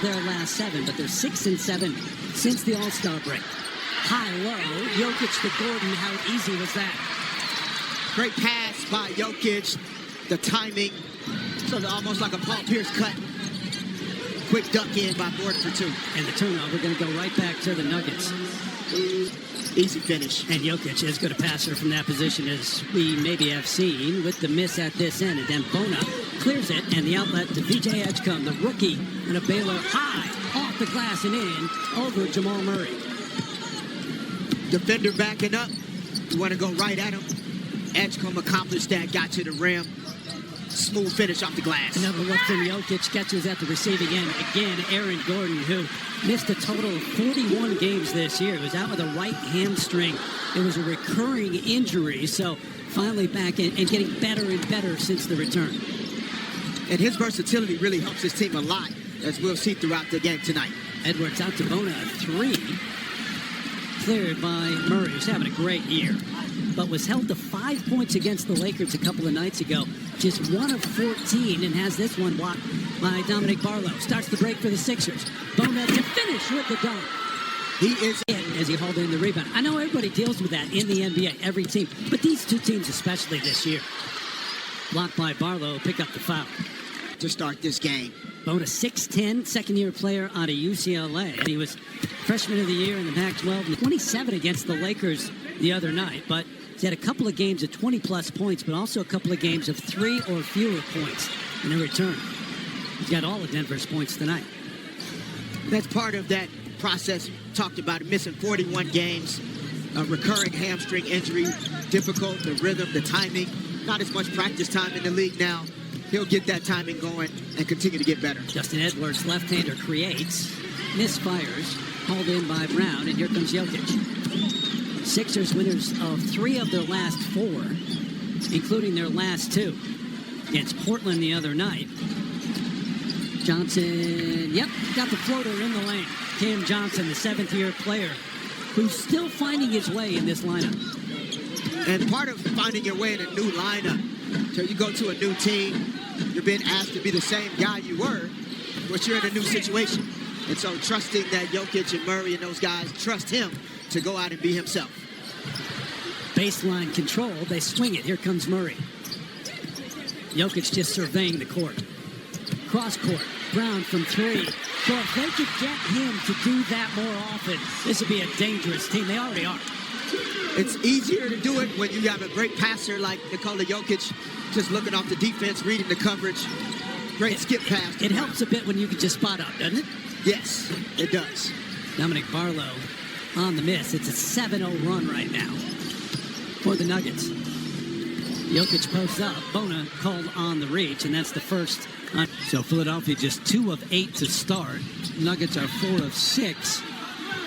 their last 7, but they're 6-7 since the All-Star break. High-low, Jokic to Gordon. How easy was that? Great pass by Jokic. The timing, so almost like a Paul Pierce cut. Quick dunk in by Gordon for 2. And the turnover going to go right back to the Nuggets. Easy finish. And Jokic is good a passer from that position as we maybe have seen with the miss at this end. And then Bona clears it, and the outlet to VJ Edgecombe, the rookie, and a Baylor high off the glass and in over Jamal Murray. Defender backing up. You want to go right at him. Edgecombe accomplished that, got to the rim. Smooth finish off the glass. Another look from Jokic, catches at the receiving end. Again, Aaron Gordon, who missed a total of 41 games this year. He was out with a right hamstring. It was a recurring injury, so finally back in and getting better and better since the return. And his versatility really helps his team a lot, as we'll see throughout the game tonight. Edwards out to Bona, 3. Cleared by Murray, who's having a great year, but was held to 5 points against the Lakers a couple of nights ago. Just 1 of 14, and has this one blocked by Dominic Barlow. Starts the break for the Sixers. Bona to finish with the dunk. He is as he hauled in the rebound. I know everybody deals with that in the NBA, every team, but these two teams especially this year. Blocked by Barlow, pick up the foul. To start this game. Bona 6'10", second-year player out of UCLA. And he was freshman of the year in the Pac-12, and 27 against the Lakers the other night. But he's had a couple of games of 20-plus points, but also a couple of games of 3 or fewer points in a return. He's got all of Denver's points tonight. That's part of that process. Talked about it, missing 41 games, a recurring hamstring injury, difficult, the rhythm, the timing. Not as much practice time in the league now. He'll get that timing going and continue to get better. Justin Edwards, left-hander, creates, misfires, hauled in by Brown, and here comes Jokic. Sixers winners of 3 of their last 4, including their last 2 against Portland the other night. Johnson, yep, got the floater in the lane. Cam Johnson, the 7th-year player, who's still finding his way in this lineup. And part of finding your way in a new lineup, so you go to a new team, you're being asked to be the same guy you were, but you're in a new situation. And so trusting that Jokic and Murray and those guys trust him to go out and be himself. Baseline control, they swing it. Here comes Murray. Jokic just surveying the court. Cross court, Brown from 3. So if they could get him to do that more often, this would be a dangerous team. They already are. It's easier to do it when you have a great passer like Nikola Jokic, just looking off the defense, reading the coverage. Great skip pass. It helps a bit when you can just spot up, doesn't it? Yes, it does. Dominic Barlow on the miss. It's a 7-0 run right now for the Nuggets. Jokic posts up. Bona called on the reach, and that's the first. So Philadelphia just 2 of 8 to start. Nuggets are 4 of 6.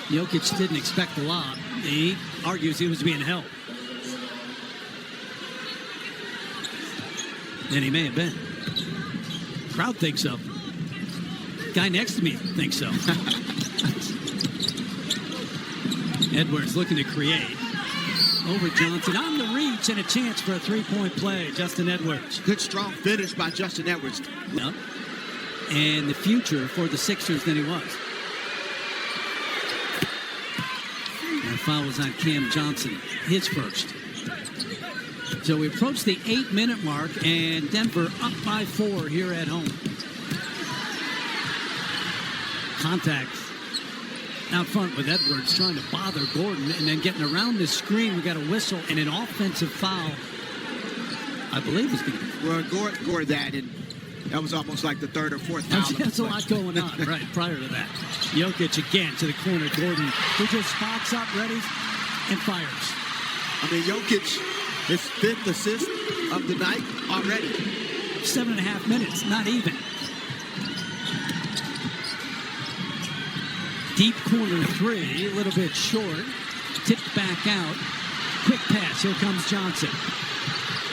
Jokic didn't expect the lob. He argues he was being held. And he may have been. Crowd thinks so. Guy next to me thinks so. Edwards looking to create. Over Johnson on the reach and a chance for a 3-point play. Justin Edwards. Good strong finish by Justin Edwards. Yep. And the future for the Sixers than he was. And the foul was on Cam Johnson, his first. So we approach the 8-minute mark, and Denver up by 4 here at home. Contact out front with Edwards trying to bother Gordon, and then getting around the screen. We got a whistle and an offensive foul. I believe it's going to be. Well, Gordon that, and that was almost like the 3rd or 4th foul. That's a lot going on, right, prior to that. Jokic again to the corner. Gordon, who just spots up, ready, and fires. I mean, Jokic, his 5th assist of the night already. 7.5 minutes, not even. Deep corner 3, a little bit short. Tipped back out. Quick pass, here comes Johnson.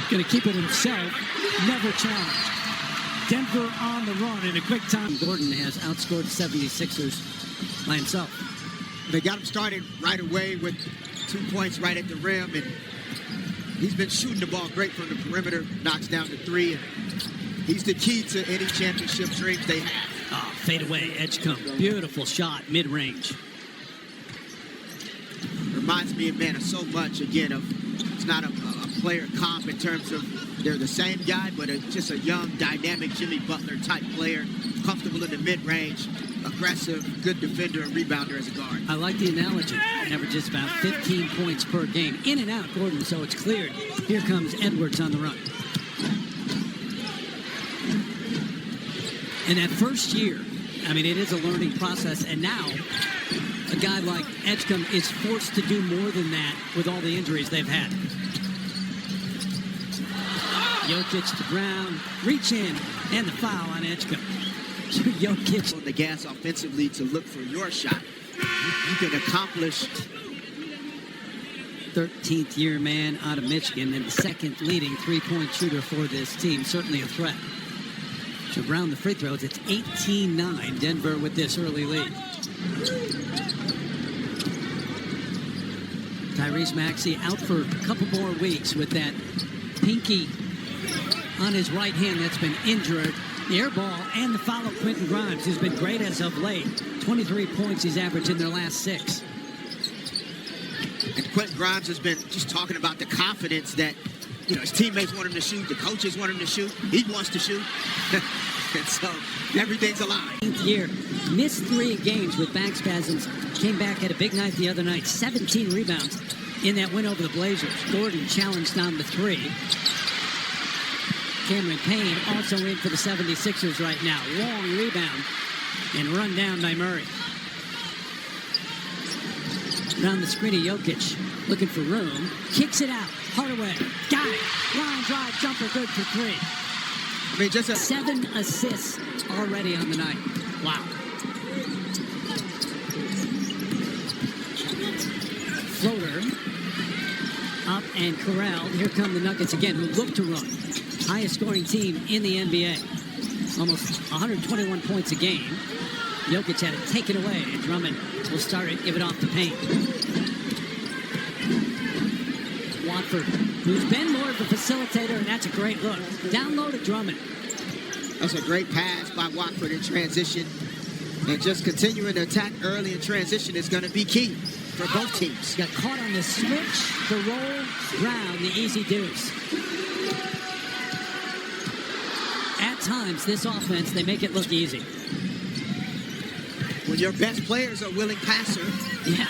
Going to keep it himself, never challenged. Denver on the run in a quick time. Gordon has outscored 76ers by himself. They got him started right away with 2 points right at the rim, and he's been shooting the ball great from the perimeter, knocks down the 3. And he's the key to any championship dreams they have. Fade away, Edgecombe. Beautiful shot, mid-range. Reminds me, man, of so much, again, of it's not a player comp in terms of they're the same guy, but just a young, dynamic Jimmy Butler type player, comfortable in the mid-range, aggressive, good defender and rebounder as a guard. I like the analogy. Averages about 15 points per game. In and out, Gordon, so it's cleared. Here comes Edwards on the run. In that first year, I mean, it is a learning process, and now a guy like Edgecombe is forced to do more than that with all the injuries they've had. Jokic to Brown, reach in, and the foul on Edgecombe. Jokic On the gas offensively to look for your shot. You can accomplish 13th year man out of Michigan and the second leading three-point shooter for this team. Certainly a threat. So Brown the free throws. It's 18-9. Denver with this early lead. Tyrese Maxey out for a couple more weeks with that pinky on his right hand that's been injured. The air ball and the foul of Quentin Grimes, who's been great as of late. 23 points he's averaged in their last 6. And Quentin Grimes has been just talking about the confidence that, you know, his teammates want him to shoot, the coaches want him to shoot, he wants to shoot. And so everything's alive. 8th year, missed 3 games with back spasms. Came back at a big night the other night. 17 rebounds in that win over the Blazers. Gordon challenged down the 3. Cameron Payne also in for the 76ers right now. Long rebound and run down by Murray. Around the screen of Jokic, looking for room. Kicks it out. Hardaway. Got it. Line drive jumper good for 3. I mean, just 7 assists already on the night. Wow. Floater. Up and corralled. Here come the Nuggets again, who look to run. Highest scoring team in the NBA. Almost 121 points a game. Jokic had it taken away. And Drummond will start it, give it off to Payne. Watford, who's been more of a facilitator, and that's a great look. Down low to Drummond. That's a great pass by Watford in transition. And just continuing to attack early in transition is going to be key for both teams. Got caught on the switch, the roll, Brown, the easy deuce. At times, this offense, they make it look easy. When your best players are willing passer, Yeah.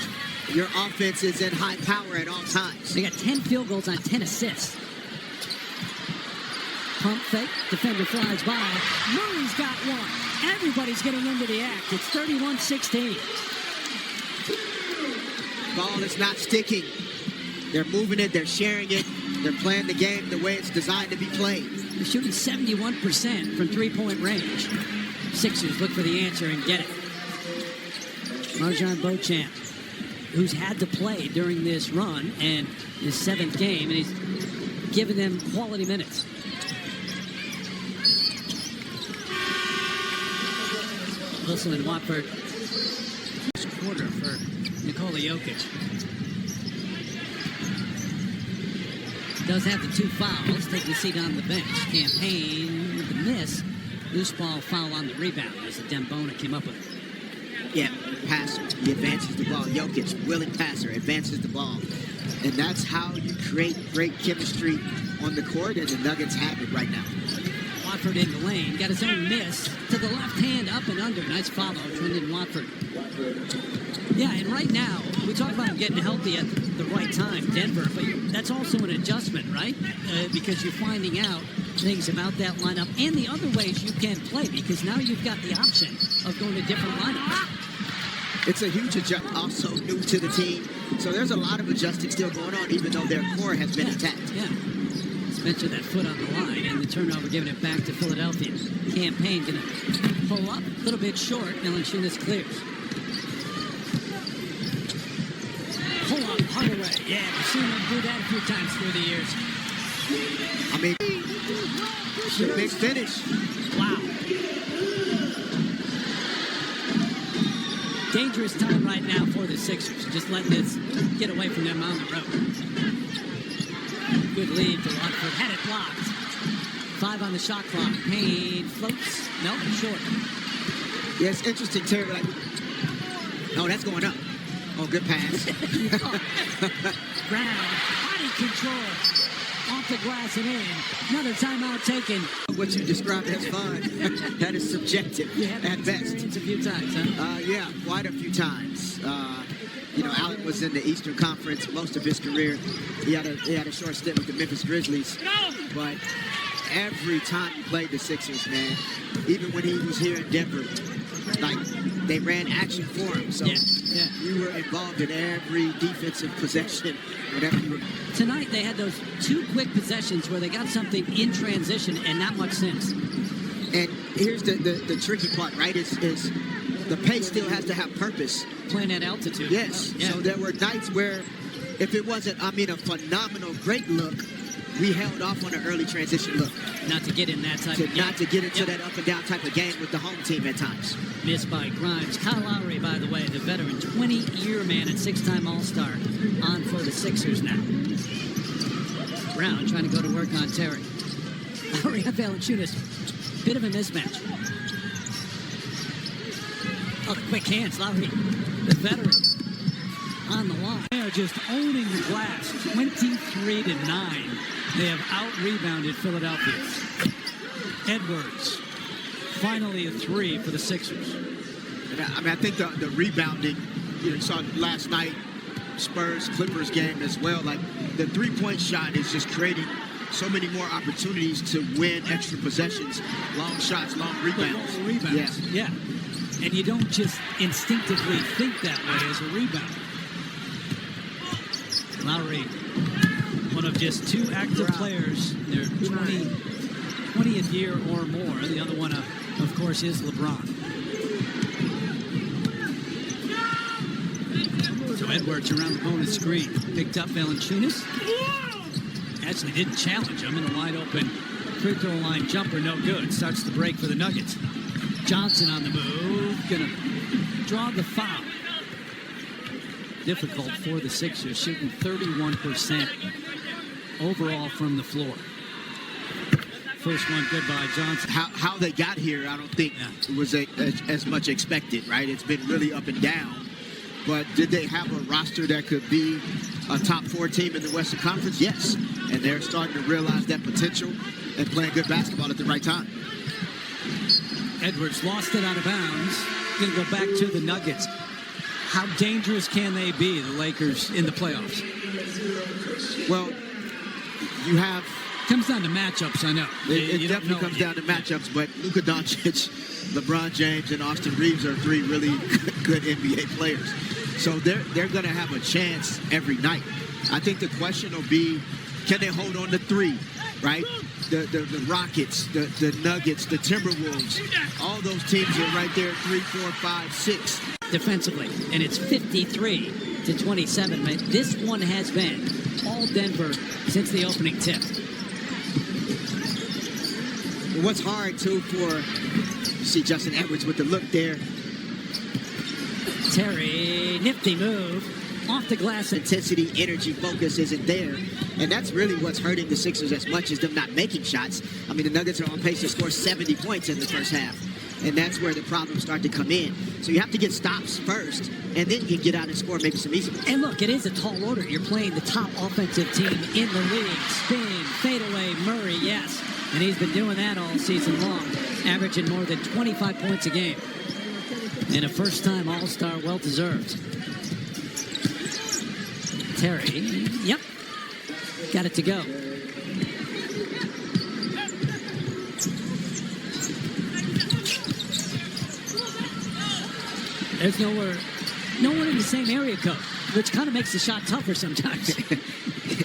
your offense is in high power at all times. They got 10 field goals on 10 assists. Pump fake, defender flies by. Murray's got one. Everybody's getting into the act. It's 31-16. Ball is not sticking. They're moving it, they're sharing it, they're playing the game the way it's designed to be played. They're shooting 71% from three-point range. Sixers look for the answer and get it. Marjon Beauchamp, who's had to play during this run and his 7th game, and he's given them quality minutes. Wilson and Watford. First quarter for Nikola Jokic. Does have the 2 fouls, taking a seat on the bench. Campaign with the miss. Loose ball foul on the rebound as the Dembona came up with it. Yeah, passer. He advances the ball. Jokic, willing passer, advances the ball. And that's how you create great chemistry on the court, and the Nuggets have it right now. Watford in the lane, got his own miss to the left hand, up and under. Nice follow, Trendon Watford. Yeah, and right now, we talk about him getting healthy at the right time, Denver, but that's also an adjustment, right? Because you're finding out things about that lineup and the other ways you can play, because now you've got the option of going to different lineups. It's a huge adjustment, also new to the team. So there's a lot of adjusting still going on, even though their core has been attacked. Yeah. Spencer that foot on the line, and the turnover giving it back to Philadelphia. Campaign going to pull up a little bit short. Valanciunas clears. Pull up, Hardaway. Yeah, we've seen him do that a few times through the years. I mean, the big finish. Wow. Dangerous time right now for the Sixers. Just letting this get away from them on the road. Good lead for Watford. Had it blocked. 5 on the shot clock. Payne floats. Nope, short. Yeah, it's interesting, Terry. Like, oh, that's going up. Oh, good pass. Brown, body control. Off the glass and in. Another timeout taken. What you described as fun, that is subjective You have at best. experienced a few times, huh? Yeah, quite a few times. Allen was in the Eastern Conference most of his career. He had a short stint with the Memphis Grizzlies. But every time he played the Sixers, man, even when he was here in Denver, like, they ran action for him. So you were involved in every defensive possession, whatever you were. Tonight, they had those two quick possessions where they got something in transition and not much since. And here's the tricky part, right? Is the pace still has to have purpose. Playing at altitude. Yes. Yeah. So there were nights where, if it wasn't, a phenomenal, great look, we held off on an early transition look. Not to get in that type of game. Not to get into that up and down type of game with the home team at times. Missed by Grimes. Kyle Lowry, by the way, the veteran, 20-year man and 6-time All-Star, on for the Sixers now. Brown trying to go to work on Terry. Lowry and Valanciunas. Bit of a mismatch. Oh, the quick hands. Lowry, the veteran, on the line. They are just owning the glass, 23-9. They have out-rebounded Philadelphia. Edwards, finally a three for the Sixers. And I think the rebounding, you saw last night, Spurs-Clippers game as well. Like, the three-point shot is just creating so many more opportunities to win extra possessions, long shots, long rebounds. Long rebounds. Yeah. And you don't just instinctively think that way as a rebounder. Lowry, one of just two active players in their 20th year or more. The other one, of course, is LeBron. So Edwards around the bonus screen. Picked up Valanciunas. Actually didn't challenge him in a wide open free throw line jumper. No good. Starts the break for the Nuggets. Johnson on the move. Gonna draw the foul. Difficult for the Sixers, shooting 31% overall from the floor. First one good by Johnson. How they got here, I don't think was as much expected, right? It's been really up and down. But did they have a roster that could be a top 4 team in the Western Conference? Yes. And they're starting to realize that potential and playing good basketball at the right time. Edwards lost it out of bounds. Going to go back to the Nuggets. How dangerous can they be, the Lakers, in the playoffs? Well, you have... Comes down to matchups, I know. It definitely comes down to matchups, but Luka Doncic, LeBron James, and Austin Reeves are 3 really good NBA players. So they're going to have a chance every night. I think the question will be, can they hold on to 3, right? The Rockets, the Nuggets, the Timberwolves, all those teams are right there, 3, 4, 5, 6. Defensively, and it's 53-27. This one has been all Denver since the opening tip. What's hard, too, for see Justin Edwards with the look there. Terry, nifty move. Off the glass. Intensity, energy, focus isn't there. And that's really what's hurting the Sixers as much as them not making shots. I mean, the Nuggets are on pace to score 70 points in the first half. And that's where the problems start to come in. So you have to get stops first, and then you can get out and score maybe some easy ones. And look, it is a tall order. You're playing the top offensive team in the league. Spin, fadeaway, Murray, yes. And he's been doing that all season long, averaging more than 25 points a game. And a first-time All-Star, well-deserved. Terry, yep, got it to go. There's no one in the same area code, which kind of makes the shot tougher sometimes.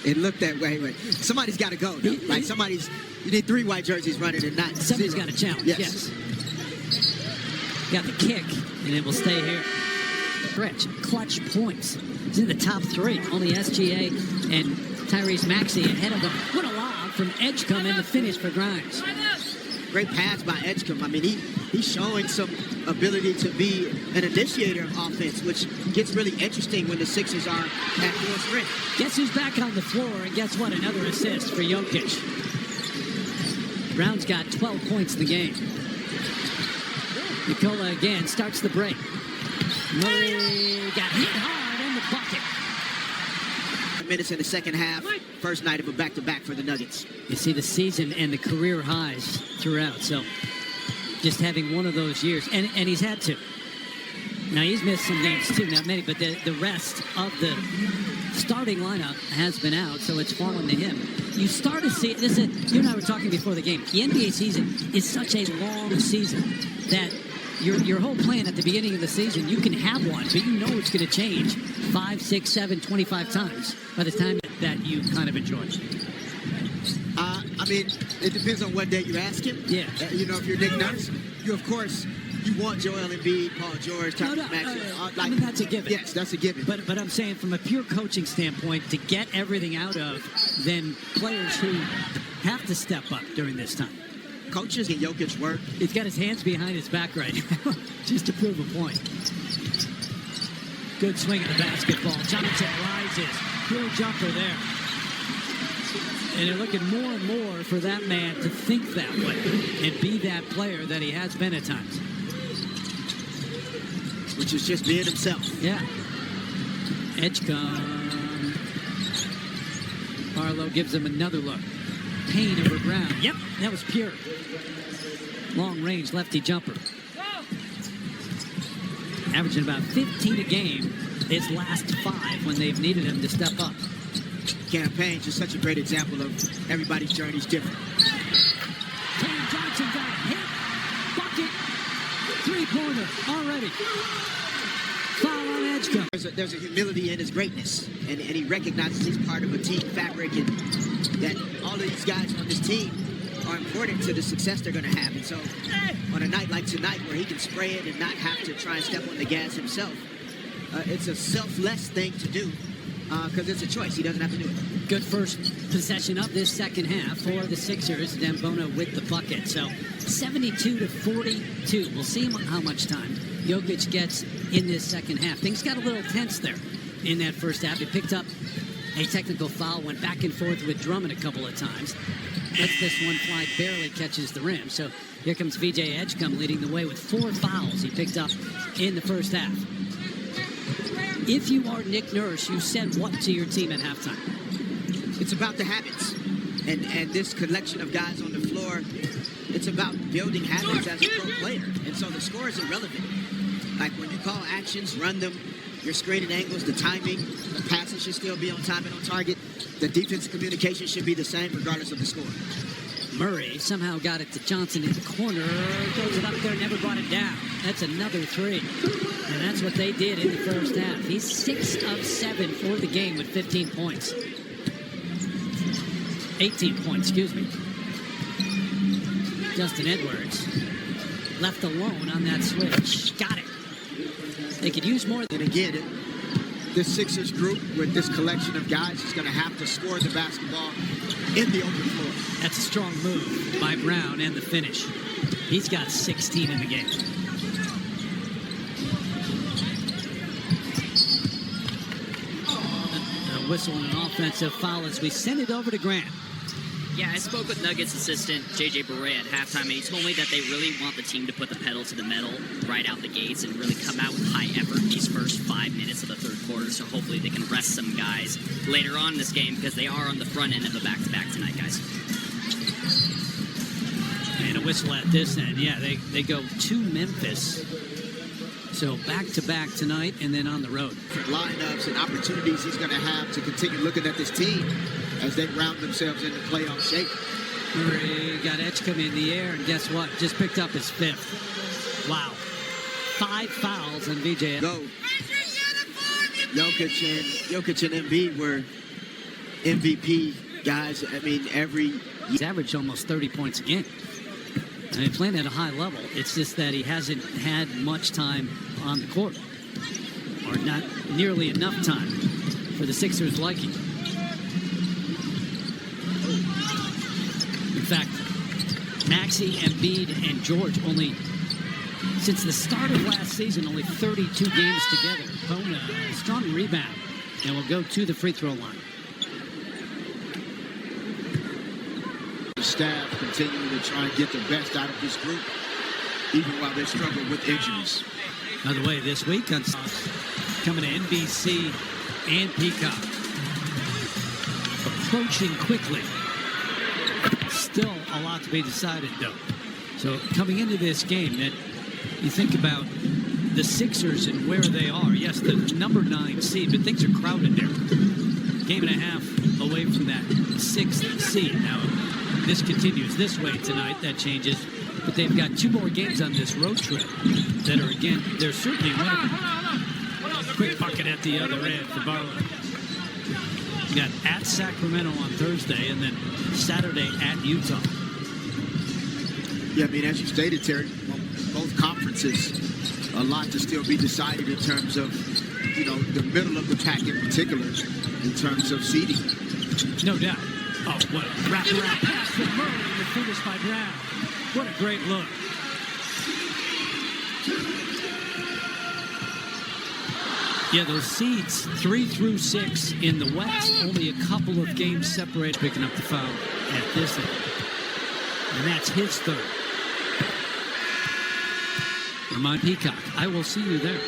It looked that way, but somebody's got to go, though. Like you need 3 white jerseys running and not Somebody's 0. got to challenge, yes. Got the kick, and it will stay here. Stretch, clutch points. He's in the top 3. Only SGA and Tyrese Maxey ahead of him. What a lob from Edgecombe in the finish for Grimes. Great pass by Edgecombe. I mean, he's showing some ability to be an initiator of offense, which gets really interesting when the Sixers are at full strength. Guess who's back on the floor, and guess what? Another assist for Jokic. Brown's got 12 points in the game. Nicola again starts the break. Murray got hit hard in the bucket. Minutes in the second half. First night of a back-to-back for the Nuggets. You see the season and the career highs throughout. So just having one of those years. And he's had two. Now, he's missed some games too, not many, but the rest of the starting lineup has been out, so it's fallen to him. You start to see, you and I were talking before the game, the NBA season is such a long season that your whole plan at the beginning of the season, you can have one, but you know it's going to change 5, 6, 7, 25 times by the time that you kind of enjoy. I mean, it depends on what day you ask him. Yeah. You know, if you're Nick Nurse, you, of course, you want Joel Embiid, Paul George, Tyrese Maxey. I mean, that's a given. Yes, that's a given. But I'm saying from a pure coaching standpoint, to get everything out of then players who have to step up during this time. Coaches get Jokic work. He's got his hands behind his back right now, just to prove a point. Good swing at the basketball. Johnson rises. Good jumper there. And they're looking more and more for that man to think that way and be that player that he has been at times. Which is just being himself. Yeah. Edgecombe. Barlow gives him another look. Payne over Brown. Yep, that was pure. Long range lefty jumper. Averaging about 15 a game his last 5 when they've needed him to step up. Campaign, just such a great example of everybody's journey is different. Cam Johnson got a hit. Bucket. Three-pointer already. Foul on Edgecombe. There's a humility in his greatness, and he recognizes he's part of a team fabric, and that all of these guys on this team are important to the success they're going to have. And so on a night like tonight where he can spray it and not have to try and step on the gas himself, it's a selfless thing to do because it's a choice. He doesn't have to do it. Good first possession of this second half for the Sixers. Dembona with the bucket. So 72-42. We'll see how much time Jokic gets in this second half. Things got a little tense there in that first half. He picked up a technical foul, went back and forth with Drummond a couple of times. Lets this one fly, barely catches the rim. So here comes VJ Edgecombe leading the way with 4 fouls he picked up in the first half. If you are Nick Nurse, you said what to your team at halftime? It's about the habits. And this collection of guys on the floor, it's about building habits as a pro player. And so the score is irrelevant. Like when you call actions, run them, your screening angles, the timing, the passes should still be on time and on target. The defensive communication should be the same regardless of the score. Murray somehow got it to Johnson in the corner. Goes it up there, never brought it down. That's another 3. And that's what they did in the first half. He's 6 of 7 for the game with 15 points. 18 points, excuse me. Justin Edwards left alone on that switch. Got it. They could use more. And again, this Sixers group with this collection of guys is going to have to score the basketball in the open floor. That's a strong move by Brown and the finish. He's got 16 in the game. A whistle and an offensive foul as we send it over to Grant. Yeah, I spoke with Nuggets assistant J.J. Barea at halftime, and he told me that they really want the team to put the pedal to the metal right out the gates and really come out with high effort these first 5 minutes of the third quarter. So hopefully they can rest some guys later on in this game because they are on the front end of a back-to-back tonight, guys. And a whistle at this end. Yeah, they go to Memphis. So back-to-back tonight and then on the road. For lineups and opportunities he's going to have to continue looking at this team as they round themselves into playoff shape. Murray got Edgecombe in the air, and guess what? Just picked up his 5th. Wow. 5 fouls on VJ. Go. Jokic and Embiid were MVP guys. I mean, He's averaged almost 30 points a game. And he's playing at a high level. It's just that he hasn't had much time on the court. Or not nearly enough time for the Sixers' liking. In fact, Maxey, Embiid, and George only, since the start of last season, only 32 games together. Bona, strong rebound, and will go to the free throw line. The staff continuing to try and get the best out of this group. even while they struggle with injuries. By the way, this week on coming to NBC and Peacock. Approaching quickly. Still a lot to be decided, though. So coming into this game, that you think about the Sixers and where they are. Yes, the number 9 seed, but things are crowded there. Game and a half away from that 6th seed. Now, this continues this way tonight. That changes. But they've got 2 more games on this road trip that are, again, they're certainly winnable. Quick bucket at the other end for Barlow. You got at Sacramento on Thursday and then Saturday at Utah. Yeah, I mean, as you stated, Terry, both conferences, a lot to still be decided in terms of, you know, the middle of the pack in particular, in terms of seeding. No doubt. Oh, what a wraparound pass from Murray and the finish by Brown. What a great look. Yeah, those seeds 3 through 6 in the West, only a couple of games separated, picking up the foul at this end. And that's his 3rd. Ramon Peacock, I will see you there.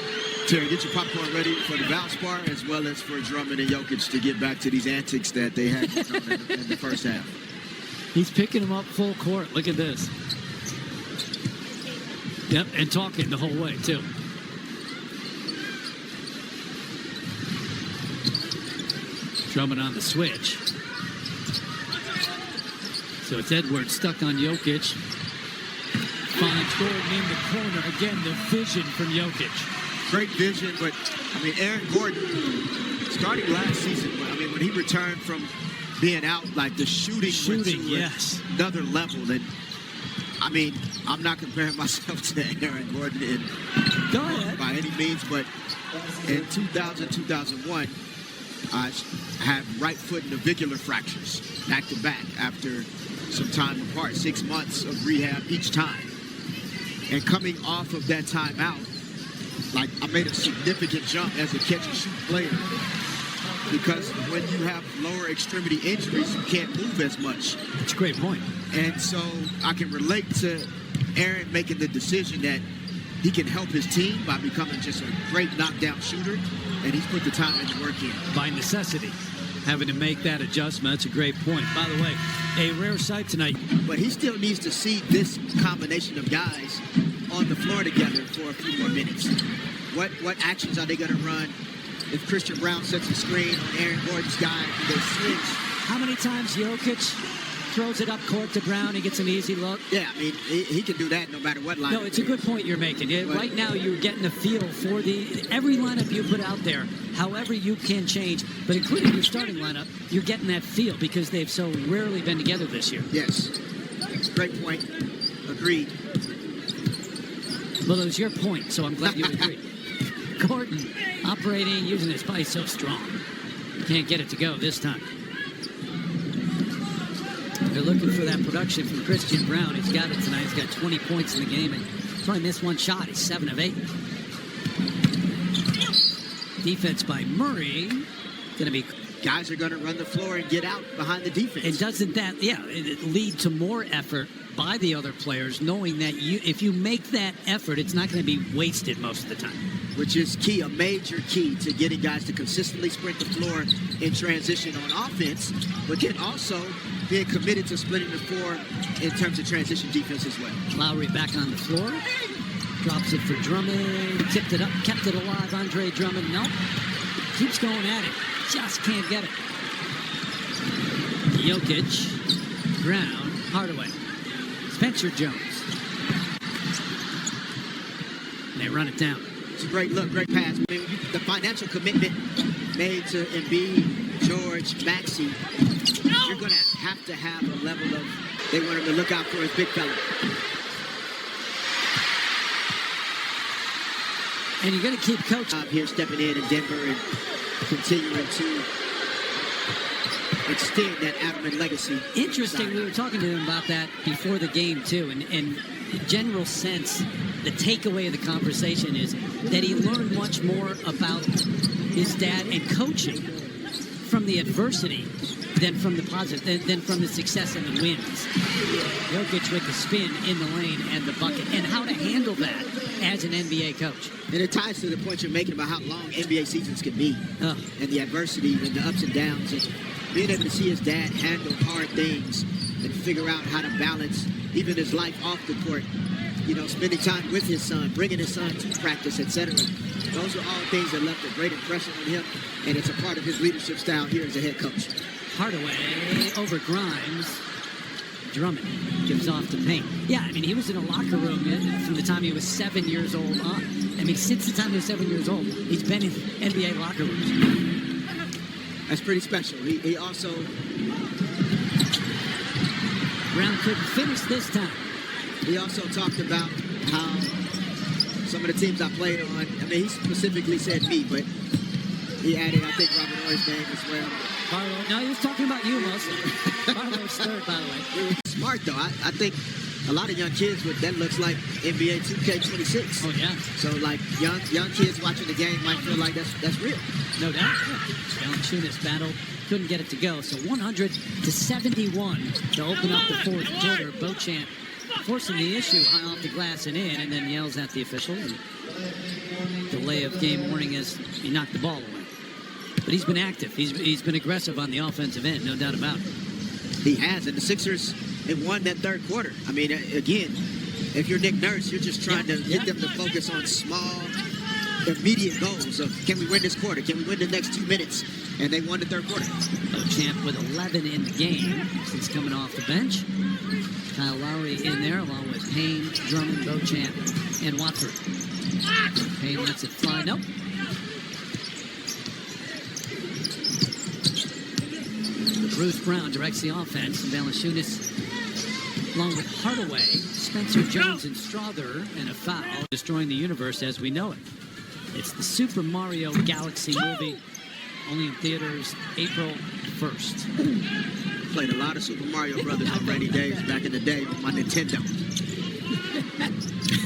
Terry, get your popcorn ready for the Valspar as well as for Drummond and Jokic to get back to these antics that they had in the first half. He's picking him up full court. Look at this. Yep, and talking the whole way, too. Drummond on the switch. So it's Edwards stuck on Jokic. Finds Gordon in the corner. Again, the vision from Jokic. Great vision, but, I mean, Aaron Gordon, starting last season, I mean, when he returned from being out, like the shooting went to yes. another level. And, I mean, I'm not comparing myself to Aaron Gordon Go ahead. by any means, but in 2000, 2001, I had right foot navicular fractures back to back after some time apart, 6 months of rehab each time. And coming off of that time out, like I made a significant jump as a catch and shoot player because when you have lower extremity injuries, you can't move as much. That's a great point. And so I can relate to Aaron making the decision that he can help his team by becoming just a great knockdown shooter, and he's put the time and the work in. By necessity, having to make that adjustment. That's a great point. By the way, a rare sight tonight. But he still needs to see this combination of guys on the floor together for a few more minutes. What actions are they going to run? If Christian Brown sets a screen on Aaron Gordon's guy, do they switch? How many times Jokic throws it up court to Brown and gets an easy look? Yeah, I mean, he can do that no matter what lineup. No, it's a good point you're making. Right now, you're getting a feel for every lineup you put out there, however you can change, but including your starting lineup, you're getting that feel because they've so rarely been together this year. Yes. Great point. Agreed. Well, it was your point, so I'm glad you agreed. Gordon operating, using his body so strong. Can't get it to go this time. They're looking for that production from Christian Brown. He's got it tonight. He's got 20 points in the game and probably missed one shot. He's 7 of 8. Defense by Murray. Going to be... Guys are going to run the floor and get out behind the defense. And doesn't that, it lead to more effort by the other players, knowing that if you make that effort, it's not going to be wasted most of the time. Which is key, a major key to getting guys to consistently sprint the floor in transition on offense, but then also being committed to splitting the floor in terms of transition defense as well. Lowry back on the floor. Drops it for Drummond. Tipped it up, kept it alive. Andre Drummond, nope. Keeps going at it. Just can't get it. Jokic, Brown, Hardaway, Spencer Jones. And they run it down. It's a great look, great pass. I mean, the financial commitment made to Embiid, George, Maxey, you're going to have a level of, they want him to look out for his big fella. And you're going to keep coaching. Here stepping in Denver and continuing to extend that Adderman legacy. Interesting, we were talking to him about that before the game, too. And in general sense, the takeaway of the conversation is that he learned much more about his dad and coaching from the adversity than from the positive, than from the success and the wins. Jokic with the spin in the lane and the bucket, and how to handle that as an NBA coach. And it ties to the point you're making about how long NBA seasons can be, Oh. and the adversity and the ups and downs, and being able to see his dad handle hard things and figure out how to balance even his life off the court. You know, spending time with his son, bringing his son to practice, etc. Those are all things that left a great impression on him, and it's a part of his leadership style here as a head coach. Hardaway over Grimes. Drummond gives off to Payne. Yeah, I mean, he was in a locker room from the time he was 7 years old on. I mean, since the time he was 7 years old, he's been in NBA locker rooms. That's pretty special. He also... Brown couldn't finish this time. He also talked about how some of the teams I played on, I mean, he specifically said me, but he added, I think, Robert Ory's name as well. Barlow, no, he was talking about you mostly. Barlow's third, by the way. Smart, though. I think a lot of young kids, that looks like NBA 2K26. Oh, yeah. So, like, young kids watching the game might feel like that's real. No doubt. Valanciunas battle, couldn't get it to go. So 100-71 to open up the fourth quarter. Beauchamp forcing the issue high off the glass and in, and then yells at the official. And delay of game warning as he knocked the ball away. But he's been active. He's been aggressive on the offensive end, no doubt about it. He has, and the Sixers have won that third quarter. I mean, again, if you're Nick Nurse, you're just trying to get them to focus on small, immediate goals of, can we win this quarter? Can we win the next 2 minutes? And they won the third quarter. Beauchamp with 11 in the game since coming off the bench. Kyle Lowry in there along with Payne, Drummond, Beauchamp, and Watford. Payne lets it fly. Nope. Bruce Brown directs the offense. And Valanciunas, along with Hardaway, Spencer Jones, and Strother, and a foul, destroying the universe as we know it. It's the Super Mario Galaxy movie, only in theaters April 1st. Played a lot of Super Mario Brothers on rainy days back in the day with my Nintendo.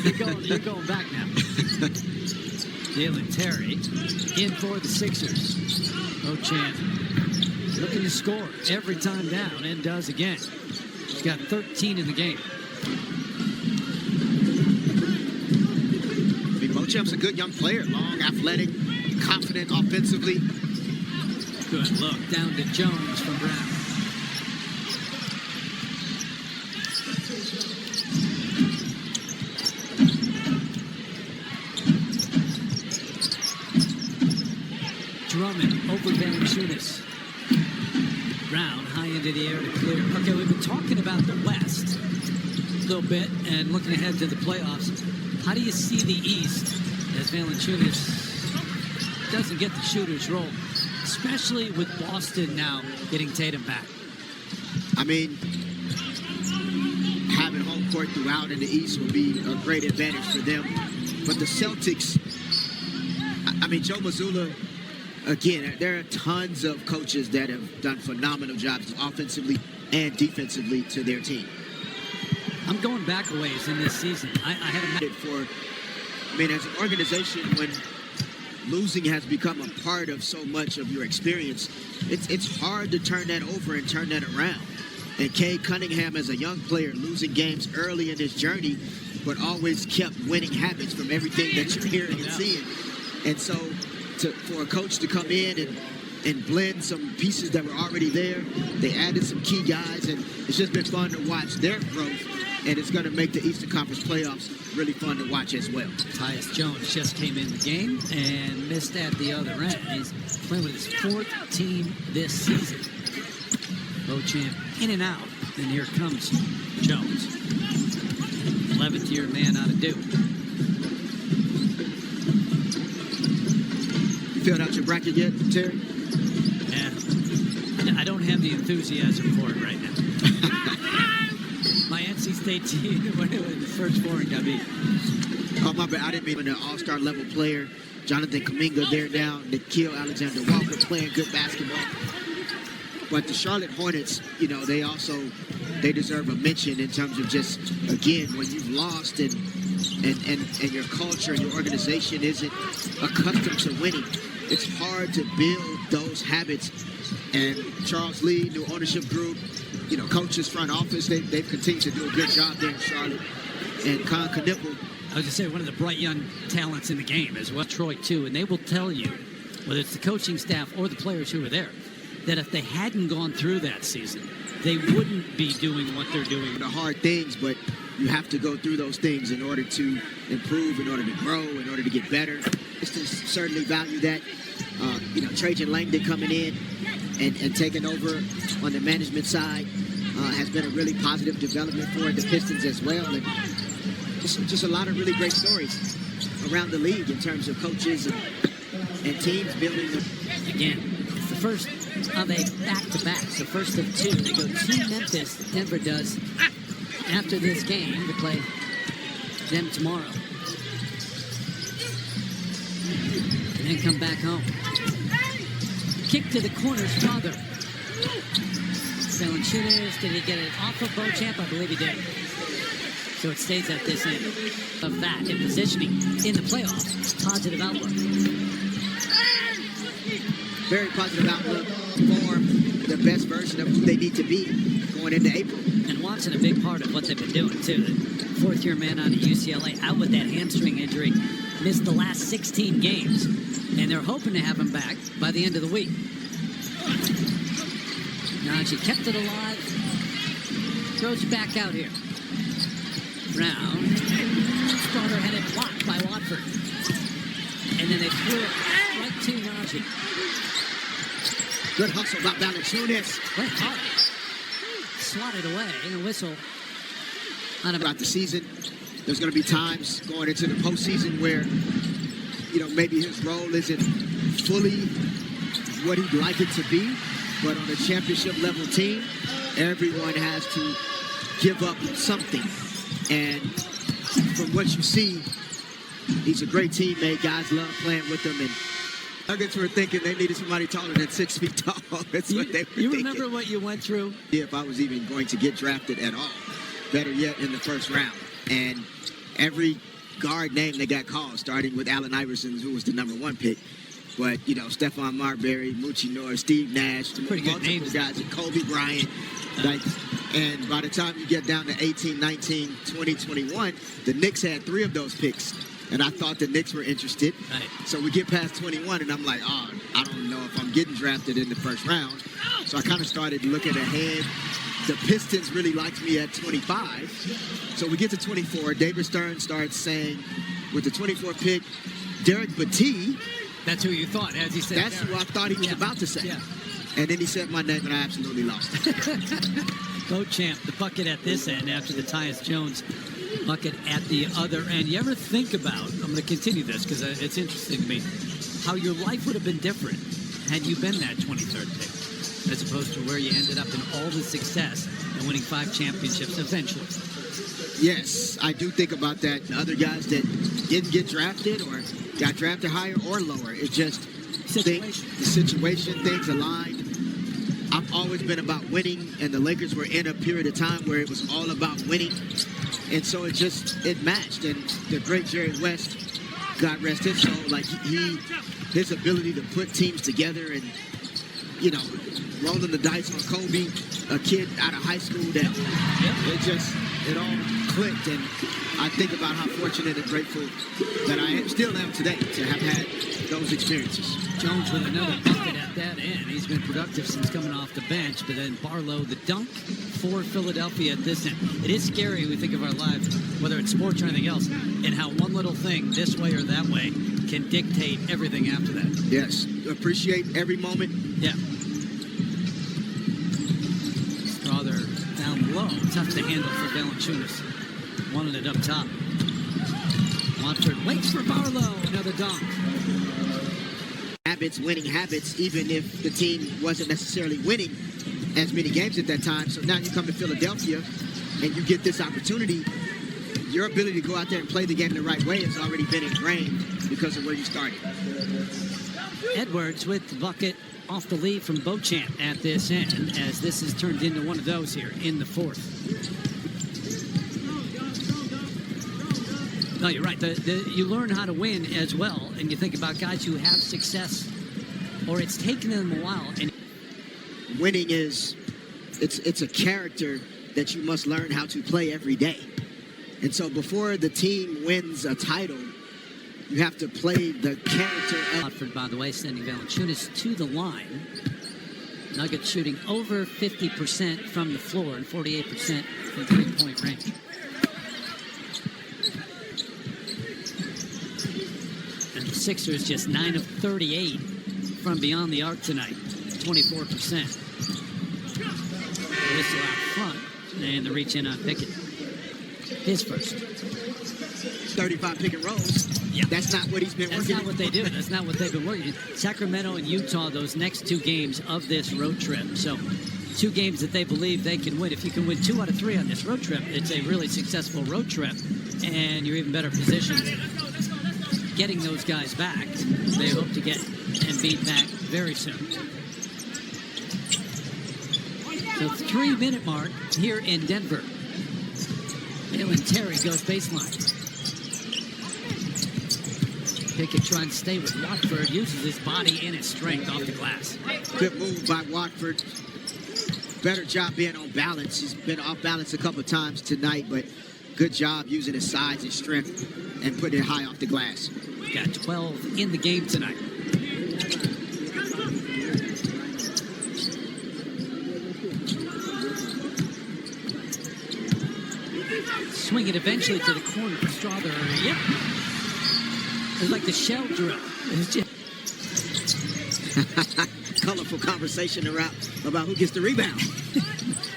You're going back now. Jalen Terry in for the Sixers. Beauchamp looking to score every time down and does again. He's got 13 in the game. I mean, Beauchamp's a good young player. Long, athletic, confident offensively. Good look down to Jones from Brown. Drummond over Valanciunas. Brown high into the air to clear. Okay, we've been talking about the West a little bit and looking ahead to the playoffs. How do you see the East as Valanciunas doesn't get the shooter's role, especially with Boston now getting Tatum back? I mean, having home court throughout in the East will be a great advantage for them. But the Celtics, I mean, Joe Mazzulla, again, there are tons of coaches that have done phenomenal jobs offensively and defensively to their team. I'm going back a ways in this season. I had a I mean, as an organization, when losing has become a part of so much of your experience, it's hard to turn that over and turn that around. And Cade Cunningham, as a young player, losing games early in his journey, but always kept winning habits from everything that you're hearing and seeing. And so for a coach to come in and blend some pieces that were already there, they added some key guys, and it's just been fun to watch their growth, and it's going to make the Eastern Conference playoffs really fun to watch as well. Tyus Jones just came in the game and missed at the other end. He's playing with his fourth team this season. Beauchamp in and out, and here comes Jones. 11th year man out of Duke. Filled out your bracket yet, Terry? Yeah. I don't have the enthusiasm for it right now. My NC State team, when the first four got beat. Oh, my bad. I didn't mean an all-star level player. Jonathan Kuminga there now. Nikhil Alexander-Walker playing good basketball. But the Charlotte Hornets, you know, they deserve a mention in terms of just, again, when you've lost and your culture and your organization isn't accustomed to winning. it's hard to build those habits. And Charles Lee, new ownership group, coaches, front office, they've continued to do a good job there in Charlotte. And Con Knipple, I was just saying, one of the bright young talents in the game as well. Troy, too, and they will tell you, whether it's the coaching staff or the players who were there, that if they hadn't gone through that season, they wouldn't be doing what they're doing. the hard things, but you have to go through those things in order to improve, in order to grow, in order to get better. Pistons certainly value that. Trajan Langdon coming in and taking over on the management side has been a really positive development for the Pistons as well. And just a lot of really great stories around the league in terms of coaches and teams building. Again, it's the first of a back-to-back, the first of two. They go to Memphis, Denver does, after this game to play them tomorrow. And then come back home. Kick to the corner, Strother. Valanciunas, did he get it off of Beauchamp? I believe he did. So it stays at this end of that in positioning in the playoffs. Positive outlook. Very positive outlook for the best version of who they need to be going into April. And Watson, a big part of what they've been doing, too. The fourth-year man out of UCLA, out with that hamstring injury, missed the last 16 games. And they're hoping to have him back by the end of the week. Najee kept it alive. Throws it back out here. Brown. Strother had it blocked by Watford. And then they threw it right to Najee. Good hustle by Valanciunas. Went hard. Swatted away in a whistle. About the season, there's going to be times going into the postseason where, maybe his role isn't fully what he'd like it to be, but on a championship level team, everyone has to give up something. And from what you see, he's a great teammate. Guys love playing with him. And Nuggets were thinking they needed somebody taller than 6 feet tall. That's what they were thinking. You remember what you went through? If I was even going to get drafted at all, better yet in the first round. And every guard name they got called, starting with Allen Iverson, who was the #1 pick. But, Stephon Marbury, Moochie Norris, Steve Nash, pretty good names. Guys, and Kobe Bryant. And by the time you get down to 18, 19, 20, 21, the Knicks had 3 of those picks. And I thought the Knicks were interested. Right. So we get past 21, and I'm like, I don't know if I'm getting drafted in the first round. So I kind of started looking ahead. The Pistons really liked me at 25. So we get to 24. David Stern starts saying, with the 24th pick, Derek Battie. That's who you thought, as he said. That's who I thought he was about to say. Yeah. And then he said my name, and I absolutely lost it. Beauchamp, the bucket at this end after the Tyus Jones bucket at the other end. You ever think about, I'm going to continue this because it's interesting to me, how your life would have been different had you been that 23rd pick, as opposed to where you ended up in all the success and winning 5 championships eventually? Yes, I do think about that. The other guys that didn't get drafted or got drafted higher or lower, it just the situation, things aligned. I've always been about winning, and the Lakers were in a period of time where it was all about winning. And so it matched. And the great Jerry West, God rest his soul, his ability to put teams together and, rolling the dice on Kobe, a kid out of high school that it all clicked. And I think about how fortunate and grateful that I still am today to have had those experiences. Jones with another bucket at that end. He's been productive since coming off the bench, but then Barlow, the dunk for Philadelphia at this end. It is scary when we think of our lives, whether it's sports or anything else, and how one little thing this way or that way can dictate everything after that. Yes, appreciate every moment. Yeah. Strother down low. Tough to handle for Valanciunas. Wanted it up top. Watford waits for Barlow. Another dunk. Winning habits, even if the team wasn't necessarily winning as many games at that time. So now you come to Philadelphia and you get this opportunity. Your ability to go out there and play the game the right way has already been ingrained because of where you started. Edwards with the bucket off the lead from Beauchamp at this end, as this has turned into one of those here in the fourth. No, you're right. You learn how to win as well, and you think about guys who have success or it's taken them a while. And Winning it's a character that you must learn how to play every day. And so before the team wins a title, you have to play the character. Watford, by the way, sending Valanciunas to the line. Nuggets shooting over 50% from the floor and 48% from three-point range. And the Sixers just 9 of 38 from beyond the arc tonight, 24%. Whistle out front, and the reach in on Pickett. His first. 35 pick and rolls. Yeah. That's not what he's been That's working. not what they do. That's not what they've been working. Sacramento and Utah, those next two games of this road trip. So, two games that they believe they can win. If you can win 2 out of 3 on this road trip, it's a really successful road trip, and you're even better positioned. Getting those guys back, they hope to get and beat back very soon. So, 3-minute mark here in Denver. Dalen Terry goes baseline. Pickett trying to stay with Watford, uses his body and his strength off the glass. Good move by Watford. Better job being on balance. He's been off balance a couple of times tonight, but good job using his size and strength and putting it high off the glass. Got 12 in the game tonight. Swing it eventually to the corner for Strawberry. Yep. It's like the shell drill. It's just Colorful conversation about who gets the rebound.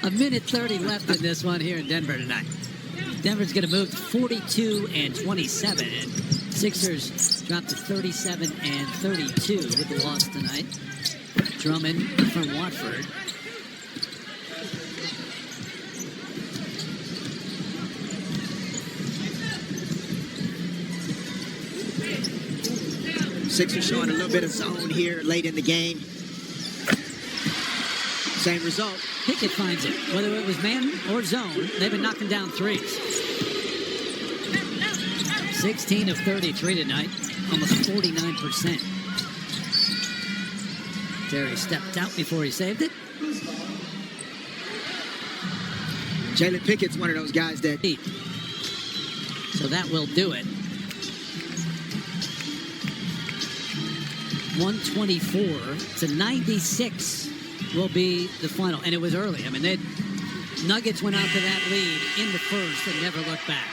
a minute 30 left in this one here in Denver tonight. Denver's going to move to 42 and 27. And Sixers drop to 37 and 32 with the loss tonight. Drummond from Watford. Sixers showing a little bit of zone here late in the game. Same result. Pickett finds it. Whether it was man or zone, they've been knocking down threes. 16 of 33 tonight, almost 49%. Terry stepped out before he saved it. Jalen Pickett's one of those guys that... So that will do it. 124 to 96 will be the final. And it was early. I mean, Nuggets went out to that lead in the first and never looked back.